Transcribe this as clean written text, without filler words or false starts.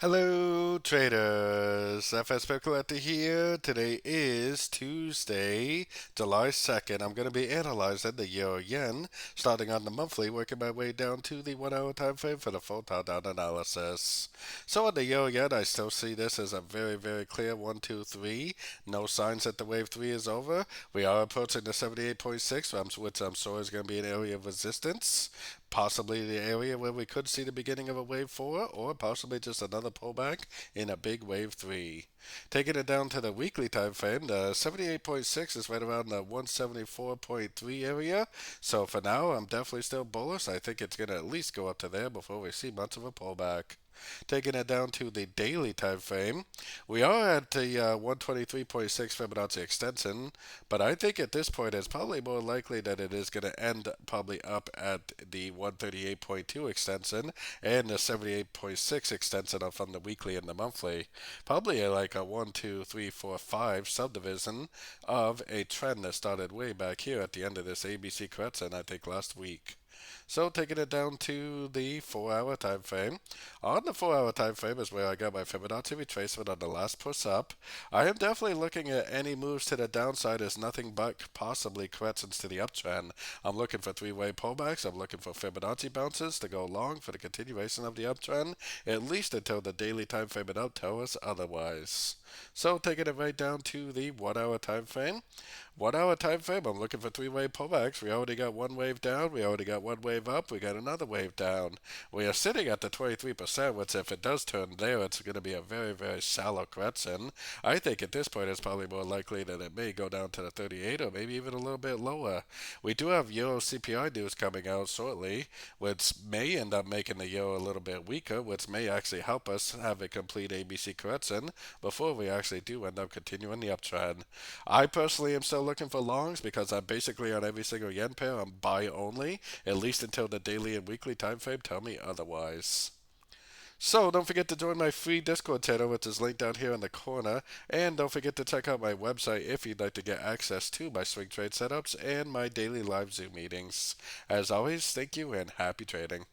Hello, traders. FX Pip Collector here. Today is Tuesday, July 2nd. I'm going to be analyzing the euro yen, starting on the monthly, working my way down to the 1 hour time frame for the full down analysis. So on the euro yen, I still see this as a very clear 1, 2, 3. No signs that the wave 3 is over. We are approaching the 78.6, which I'm sure is going to be an area of resistance. Possibly the area where we could see the beginning of a wave 4, or possibly just another pullback in a big wave 3. Taking it down to the weekly time frame, the 78.6 is right around the 174.3 area. So for now, I'm definitely still bullish. I think it's going to at least go up to there before we see much of a pullback. Taking it down to the daily time frame, we are at the 123.6 Fibonacci extension, but I think at this point it's probably more likely that it is going to end probably up at the 138.2 extension and the 78.6 extension from the weekly and the monthly. Probably like a 1, 2, 3, 4, 5 subdivision of a trend that started way back here at the end of this ABC correction, I think last week. So taking it down to the 4 hour time frame. On the 4 hour time frame is where I got my Fibonacci retracement on the last push up. I am definitely looking at any moves to the downside as nothing but possibly corrections to the uptrend. I'm looking for three-way pullbacks. I'm looking for Fibonacci bounces to go long for the continuation of the uptrend, at least until the daily time frame and up tell us otherwise. So taking it right down to the 1 hour time frame. 1 hour time frame, I'm looking for three-way pullbacks. We already got one wave down. We already got one wave up. We got another wave down. We are sitting at the 23%, which if it does turn there, it's going to be a very shallow correction. I think at this point it's probably more likely that it may go down to the 38 or maybe even a little bit lower. We do have Euro CPI news coming out shortly, which may end up making the euro a little bit weaker, which may actually help us have a complete ABC correction before we actually do end up continuing the uptrend. I personally am still looking for longs because I'm basically on every single yen pair. I'm buy only, at least until the daily and weekly time frame tell me otherwise. So don't forget to join my free Discord channel, which is linked down here in the corner. And don't forget to check out my website if you'd like to get access to my swing trade setups and my daily live Zoom meetings. As always, thank you and happy trading.